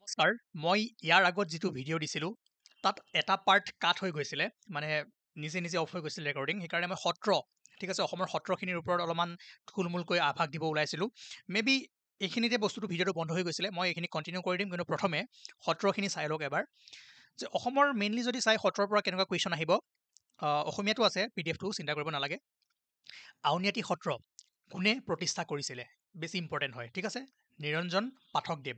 নমস্কাৰ মই ইয়াৰ আগত যিটো ভিডিঅ' দিছিলোঁ তাত এটা পাৰ্ট কাট হৈ গৈছিলে মানে নিজে নিজে অফ হৈ গৈছিল ৰেকৰ্ডিং সেইকাৰণে মই সত্ৰ ঠিক আছে অসমৰ সত্ৰখিনিৰ ওপৰত অলপমান থুলমূলকৈ আভাস দিব ওলাইছিলোঁ মে বি এইখিনিতে বস্তুটো ভিডিঅ'টো বন্ধ হৈ গৈছিলে মই এইখিনি কণ্টিনিউ কৰি দিম কিন্তু প্ৰথমে সত্ৰখিনি চাই লওক এবাৰ যে অসমৰ মেইনলি যদি চাই সত্ৰৰ পৰা কেনেকুৱা কুৱেশ্যন আহিব অসমীয়াটো আছে PDF টো চিন্তা কৰিব নালাগে আউনীআটী সত্ৰ কোনে প্ৰতিষ্ঠা কৰিছিলে বেছি ইম্পৰ্টেণ্ট হয় ঠিক আছে নিৰঞ্জন পাঠকদেৱ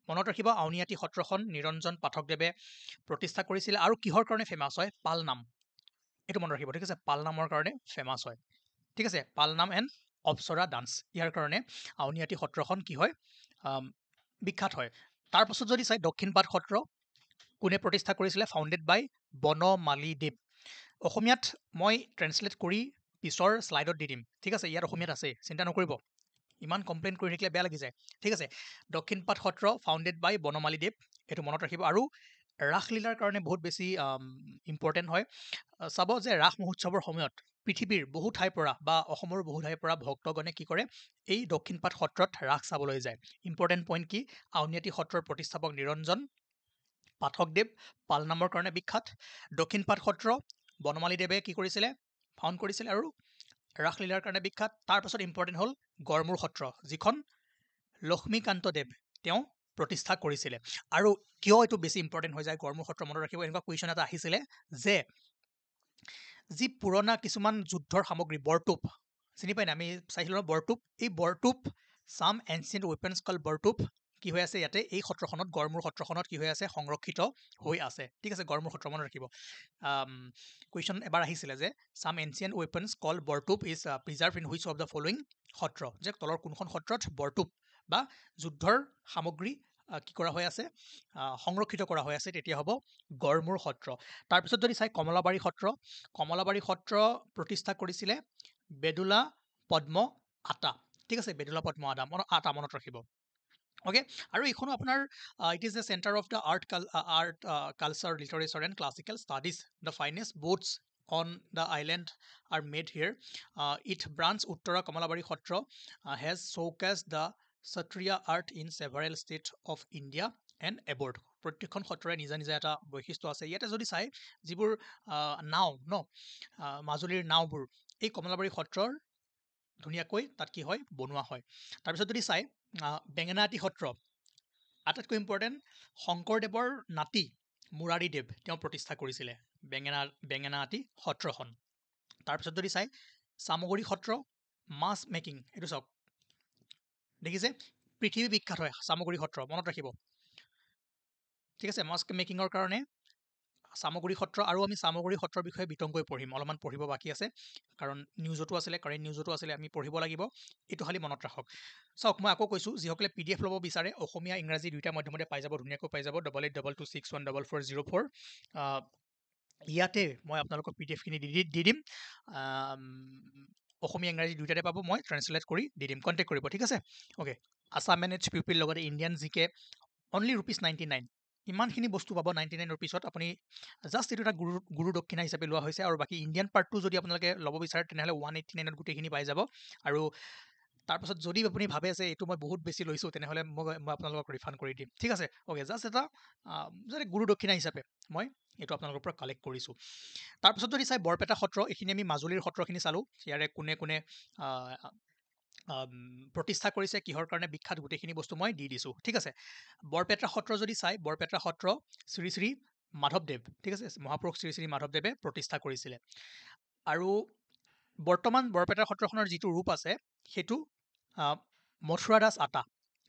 মনত ৰাখিব আউনীআটী সত্ৰখন নিৰঞ্জন পাঠকদেৱে প্ৰতিষ্ঠা কৰিছিলে আৰু কিহৰ কাৰণে ফেমাছ হয় পালনাম এইটো মনত ৰাখিব ঠিক আছে পালনামৰ কাৰণে ফেমাছ হয় ঠিক আছে পালনাম এণ্ড অপ্সৰা ডান্স ইয়াৰ কাৰণে আউনীআটী সত্ৰখন কি হয় বিখ্যাত হয় তাৰপাছত যদি চাই দক্ষিণপাট সত্ৰ কোনে প্ৰতিষ্ঠা কৰিছিলে ফাউণ্ডেড বাই বনমালীদেৱ অসমীয়াত মই ট্ৰেন্সলেট কৰি পিছৰ শ্লাইডত দি দিম ঠিক আছে ইয়াত অসমীয়াত আছে চিন্তা নকৰিব ইমান কমপ্লেইন কৰি থাকিলে বেয়া লাগি যায় ঠিক আছে দক্ষিণপাট সত্ৰ ফাউণ্ডেড বাই বনমালীদেৱ এইটো মনত ৰাখিব আৰু ৰাসলীলাৰ কাৰণে বহুত বেছি ইম্পৰ্টেণ্ট হয় চাব যে ৰাস মহোৎসৱৰ সময়ত পৃথিৱীৰ বহু ঠাইৰ পৰা বা অসমৰ বহু ঠাইৰ পৰা ভক্তগণে কি কৰে এই দক্ষিণপাট সত্ৰত ৰাস চাবলৈ যায় ইম্পৰ্টেণ্ট পইণ্ট কি আউনীআটী সত্ৰৰ প্ৰতিষ্ঠাপক নিৰঞ্জন পাঠকদেৱ পালনামৰ কাৰণে বিখ্যাত দক্ষিণপাট সত্ৰ বনমালীদেৱে কি কৰিছিলে ফাউণ্ড কৰিছিলে আৰু ৰাসলীলাৰ কাৰণে বিখ্যাত তাৰপাছত ইম্পৰ্টেণ্ট হ'ল গড়মূৰ সত্ৰ যিখন লক্ষ্মীকান্তদেৱ তেওঁ প্ৰতিষ্ঠা কৰিছিলে আৰু কিয় এইটো বেছি ইম্পৰ্টেণ্ট হৈ যায় গড়মূৰ সত্ৰ মনত ৰাখিব এনেকুৱা কুৱেশ্যন এটা আহিছিলে যে যি পুৰণা কিছুমান যুদ্ধৰ সামগ্ৰী বৰটোপ চিনি পাই না আমি চাইছিলোঁ বৰটোপ এই বৰটোপ চাম এনচিয়েণ্ট ৱেপনছ কল বৰটোপ কি হৈ আছে ইয়াতে এই সত্ৰখনত গড়মূৰ সত্ৰখনত কি হৈ আছে সংৰক্ষিত হৈ আছে ঠিক আছে গড়মূৰ সত্ৰ মনত ৰাখিব কুৱেশ্যন এবাৰ আহিছিলে যে some ancient weapons called Bortop is preserved in which of the following sattra যে তলৰ কোনখন সত্ৰত বৰটোপ বা যুদ্ধৰ সামগ্ৰী কি কৰা হৈ আছে সংৰক্ষিত কৰা হৈ আছে তেতিয়া হ'ব গড়মূৰ সত্ৰ তাৰপিছত যদি চাই কমলাবাৰী সত্ৰ প্ৰতিষ্ঠা কৰিছিলে বেদুলা পদ্ম আটা ঠিক আছে বেদুলা পদ্ম আটা মনত ৰাখিব অ'কে আৰু এইখনো আপোনাৰ it is the centre of the art culture literature and classical studies the finest boats on the island are made here. Its branch Uttara Kamalabari Khotra has showcased the Satriya art in several states of India and abroad. প্ৰত্যেকখন সত্ৰৰে নিজা নিজা এটা বৈশিষ্ট্য আছে ইয়াতে যদি চাই যিবোৰ নাও মাজুলীৰ নাওবোৰ এই কমলাবাৰী সত্ৰৰ ধুনীয়াকৈ তাত কি হয় বনোৱা হয় তাৰপিছত যদি চাই বেঙেনাআটী সত্ৰ আটাইতকৈ ইম্পৰ্টেণ্ট শংকৰদেৱৰ নাতি মুৰাৰীদেৱ তেওঁ প্ৰতিষ্ঠা কৰিছিলে বেঙেনাআটী সত্ৰখন তাৰপিছত যদি চাই চামগুৰি সত্ৰ মাছ মেকিং এইটো চাওক দেখিছে পৃথিৱী বিখ্যাত হয় চামগুৰি সত্ৰ মনত ৰাখিব ঠিক আছে মাছ মেকিঙৰ কাৰণে চামগুৰি সত্ৰ আৰু আমি চামগুৰি সত্ৰৰ বিষয়ে বিতংকৈ পঢ়িম অলপমান পঢ়িব বাকী আছে কাৰণ নিউজতো আছিলে কাৰেণ্ট নিউজতো আছিলে আমি পঢ়িব লাগিব এইটো খালি মনত ৰাখক চাওক মই আকৌ কৈছোঁ যিসকলে PDF ল'ব বিচাৰে অসমীয়া ইংৰাজী দুইটা মাধ্যমতে পাই যাব ধুনীয়াকৈ পাই যাব 8822614404 ইয়াতে মই আপোনালোকক PDF খিনি দি দিম অসমীয়া ইংৰাজী দুইটাতে পাব মই ট্ৰান্সলেট কৰি দি দিম কণ্টেক্ট কৰিব ঠিক আছে অ'কে আছাম মেনেজ পিপিল লগতে ইণ্ডিয়ান জিকে অনলি ₹99 ইমানখিনি বস্তু পাব 99 ৰুপিছত আপুনি জাষ্ট এইটো এটা গুৰু দক্ষিণা হিচাপে লোৱা হৈছে আৰু বাকী ইণ্ডিয়ান পাৰ্টটো যদি আপোনালোকে ল'ব বিচাৰে তেনেহ'লে 189ত গোটেইখিনি পাই যাব আৰু তাৰপাছত যদি আপুনি ভাবে যে এইটো মই বহুত বেছি লৈছোঁ তেনেহ'লে মই আপোনালোকক ৰিফাণ্ড কৰি দিম ঠিক আছে অ'কে জাষ্ট এটা যদি গুৰু দক্ষিণা হিচাপে মই এইটো আপোনালোকৰ পৰা কালেক্ট কৰিছোঁ তাৰপিছত যদি চাই বৰপেটা সত্ৰ এইখিনি আমি মাজুলীৰ সত্ৰখিনি চালোঁ ইয়াৰে কোনে কোনে প্ৰতিষ্ঠা কৰিছে কিহৰ কাৰণে বিখ্যাত গোটেইখিনি বস্তু মই দি দিছোঁ ঠিক আছে বৰপেটা সত্ৰ যদি চাই বৰপেটা সত্ৰ শ্ৰী শ্ৰী মাধৱদেৱ ঠিক আছে মহাপুৰুষ শ্ৰী শ্ৰী মাধৱদেৱে প্ৰতিষ্ঠা কৰিছিলে আৰু বৰ্তমান বৰপেটা সত্ৰখনৰ যিটো ৰূপ আছে সেইটো মথুৰা দাস আটা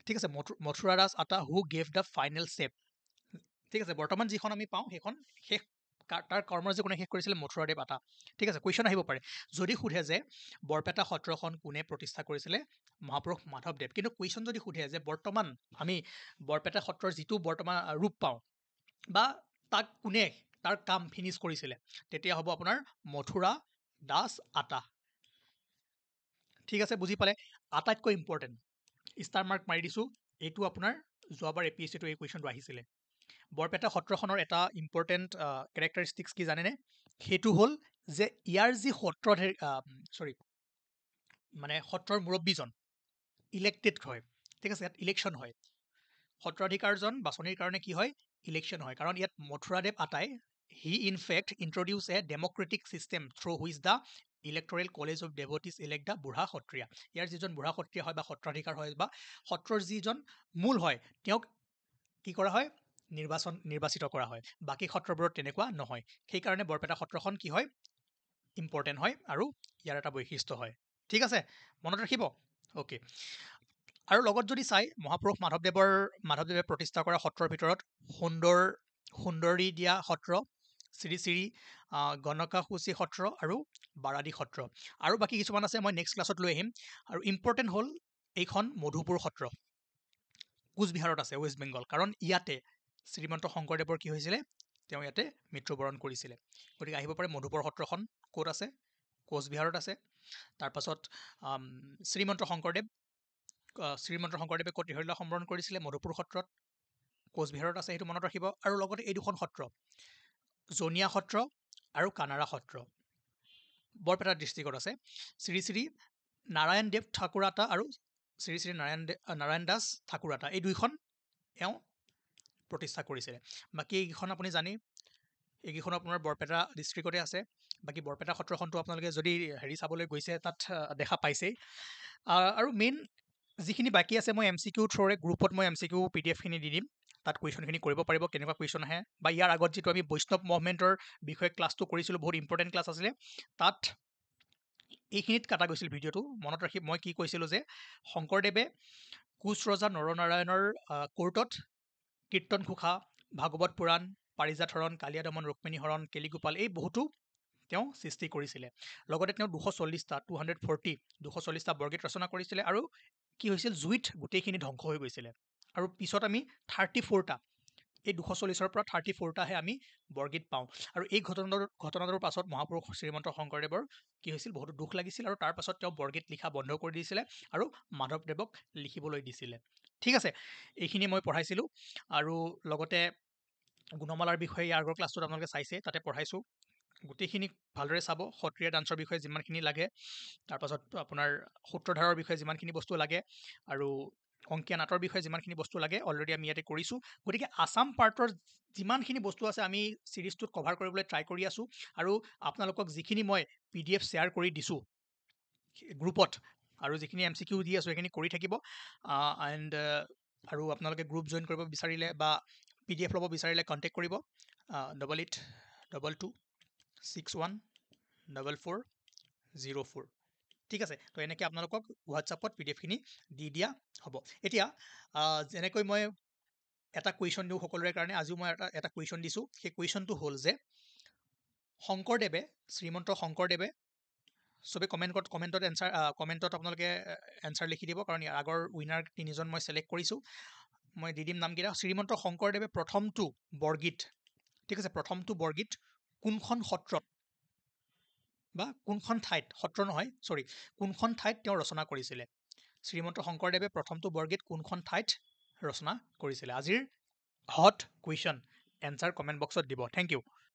ঠিক আছে মথুৰা দাস আটা who gave the final shape ঠিক আছে বৰ্তমান যিখন আমি পাওঁ সেইখন শেষ তাৰ কৰ্মৰাজি কোনে শেষ কৰিছিলে মথুৰাদেৱ আটা ঠিক আছে কুৱেশ্যন আহিব পাৰে যদি সোধে যে বৰপেটা সত্ৰখন কোনে প্ৰতিষ্ঠা কৰিছিলে মহাপুৰুষ মাধৱদেৱ কিন্তু কুৱেশ্যন যদি সোধে যে বৰ্তমান আমি বৰপেটা সত্ৰৰ যিটো বৰ্তমান ৰূপ পাওঁ বা তাক কোনে তাৰ কাম ফিনিছ কৰিছিলে তেতিয়া হ'ব আপোনাৰ মথুৰা দাস আটা ঠিক আছে বুজি পালে আটাইতকৈ ইম্পৰ্টেণ্ট ষ্টাৰ মাৰ্ক মাৰি দিছোঁ এইটো আপোনাৰ যোৱাবাৰ APSCটো এই কুৱেশ্যনটো আহিছিলে বৰপেটা সত্ৰখনৰ এটা ইম্পৰ্টেণ্ট কেৰেক্টাৰিষ্টিক্স কি জানেনে সেইটো হ'ল যে ইয়াৰ যি সত্ৰৰ মুৰব্বীজন ইলেক্টেড হয় ঠিক আছে ইয়াত ইলেকশ্যন হয় সত্ৰাধিকাৰজন বাছনিৰ কাৰণে কি হয় ইলেকশ্যন হয় কাৰণ ইয়াত মথুৰাদেৱ আটাই he in fact introduce a democratic system through which the electoral college of devotees elect the Burha Satriya ইয়াৰ যিজন বুঢ়া সত্ৰীয়া হয় বা সত্ৰাধিকাৰ হয় বা সত্ৰৰ যিজন মূল হয় তেওঁক কি কৰা হয় নিৰ্বাচিত কৰা হয় বাকী সত্ৰবোৰত তেনেকুৱা নহয় সেইকাৰণে বৰপেটা সত্ৰখন কি হয় ইম্পৰ্টেণ্ট হয় আৰু ইয়াৰ এটা বৈশিষ্ট্য হয় ঠিক আছে মনত ৰাখিব অ'কে আৰু লগত যদি চাই মহাপুৰুষ মাধৱদেৱে প্ৰতিষ্ঠা কৰা সত্ৰৰ ভিতৰত সুন্দৰী দিয়া সত্ৰ শ্ৰী শ্ৰী গণকাসুচী সত্ৰ আৰু বাৰাদি সত্ৰ আৰু বাকী কিছুমান আছে মই নেক্সট ক্লাছত লৈ আহিম আৰু ইম্পৰ্টেণ্ট হ'ল এইখন মধুপুৰ সত্ৰ কোচবিহাৰত আছে ৱেষ্ট বেংগল কাৰণ ইয়াতে শ্ৰীমন্ত শংকৰদেৱৰ কি হৈছিলে তেওঁ ইয়াতে মৃত্যুবৰণ কৰিছিলে গতিকে আহিব পাৰে মধুপুৰ সত্ৰখন ক'ত আছে কোচবিহাৰত আছে তাৰপাছত শ্ৰীমন্ত শংকৰদেৱে ক'ত হৰিলা সম্বৰণ কৰিছিলে মধুপুৰ সত্ৰত কোচবিহাৰত আছে সেইটো মনত ৰাখিব আৰু লগতে এই দুখন সত্ৰ জনিয়া সত্ৰ আৰু কানাড়া সত্ৰ বৰপেটা ডিষ্ট্ৰিক্টত আছে শ্ৰী শ্ৰী নাৰায়ণ দেৱ ঠাকুৰাতা আৰু শ্ৰী শ্ৰী নাৰায়ণ দাস ঠাকুৰাতা এই দুইখন এওঁ প্ৰতিষ্ঠা কৰিছিলে বাকী এইকেইখন আপুনি জানেই এইকেইখন আপোনাৰ বৰপেটা ডিষ্ট্ৰিক্টতে আছে বাকী বৰপেটা সত্ৰখনটো আপোনালোকে যদি হেৰি চাবলৈ গৈছে তাত দেখা পাইছেই আৰু মেইন যিখিনি বাকী আছে মই MCQ থ্ৰুৰে গ্ৰুপত মই MCQ PDF-খিনি দি দিম তাত কুৱেশ্যনখিনি কৰিব পাৰিব কেনেকুৱা কুৱেশ্যন আহে বা ইয়াৰ আগত যিটো আমি বৈষ্ণৱ মুভমেণ্টৰ বিষয়ে ক্লাছটো কৰিছিলোঁ বহুত ইম্পৰ্টেণ্ট ক্লাছ আছিলে তাত এইখিনিত কাটা গৈছিল ভিডিঅ'টো মনত ৰাখি মই কি কৈছিলোঁ যে শংকৰদেৱে কোচ ৰজা নৰনাৰায়ণৰ কোৰ্টত কীৰ্তন ঘোষা ভাগৱত পুৰাণ পাৰিজাত হৰণ কালিয়া দমন ৰুক্মিণী হৰণ কেলিগোপাল এই বহুতো তেওঁ সৃষ্টি কৰিছিলে লগতে তেওঁ 240টা বৰগীত ৰচনা কৰিছিলে আৰু কি হৈছিল জুইত গোটেইখিনি ধ্বংস হৈ গৈছিলে আৰু পিছত আমি 34টা এই 240ৰ পৰা 34টাহে আমি বৰগীত পাওঁ আৰু এই ঘটনাটোৰ পাছত মহাপুৰুষ শ্ৰীমন্ত শংকৰদেৱৰ কি হৈছিল বহুতো দুখ লাগিছিল আৰু তাৰ পাছত তেওঁ বৰগীত লিখা বন্ধ কৰি দিছিলে আৰু মাধৱদেৱক লিখিবলৈ দিছিলে ঠিক আছে এইখিনি মই পঢ়াইছিলোঁ আৰু লগতে গুণমালাৰ বিষয়ে ইয়াৰ আগৰ ক্লাছটোত আপোনালোকে চাইছে তাতে পঢ়াইছোঁ গোটেইখিনি ভালদৰে চাব সত্ৰীয়া ডান্সৰ বিষয়ে যিমানখিনি লাগে তাৰপাছত আপোনাৰ সূত্ৰধাৰৰ বিষয়ে যিমানখিনি বস্তু লাগে আৰু অংকীয়া নাটৰ বিষয়ে যিমানখিনি বস্তু লাগে অলৰেডি আমি ইয়াতে কৰিছোঁ গতিকে আছাম পাৰ্টৰ যিমানখিনি বস্তু আছে আমি ছিৰিজটোত কভাৰ কৰিবলৈ ট্ৰাই কৰি আছোঁ আৰু আপোনালোকক যিখিনি মই PDF শ্বেয়াৰ কৰি দিছোঁ গ্ৰুপত আৰু যিখিনি MCQ দি আছোঁ সেইখিনি কৰি থাকিব আৰু আপোনালোকে গ্ৰুপ জইন কৰিব বিচাৰিলে বা PDF ল'ব বিচাৰিলে কণ্টেক্ট কৰিব 8822614404 ঠিক আছে তো এনেকৈ আপোনালোকক হোৱাটছআপত PDF-খিনি দি দিয়া হ'ব এতিয়া যেনেকৈ মই এটা কুৱেশ্যন দিওঁ সকলোৰে কাৰণে আজিও মই এটা কুৱেশ্যন দিছোঁ সেই কুৱেশ্যনটো হ'ল যে শ্ৰীমন্ত শংকৰদেৱে চবে কমেণ্টত আপোনালোকে এনচাৰ লিখি দিব কাৰণ ইয়াৰ আগৰ উইনাৰ 3জন মই চিলেক্ট কৰিছোঁ মই দি দিম নামকেইটা শ্ৰীমন্ত শংকৰদেৱে প্ৰথমটো বৰগীত ঠিক আছে প্ৰথমটো বৰগীত কোনখন সত্ৰত বা কোনখন ঠাইত সত্ৰ নহয় কোনখন ঠাইত তেওঁ ৰচনা কৰিছিলে শ্ৰীমন্ত শংকৰদেৱে প্ৰথমটো বৰগীত কোনখন ঠাইত ৰচনা কৰিছিলে আজিৰ হট কুৱেশ্যন এনচাৰ কমেণ্ট বক্সত দিব থেংক ইউ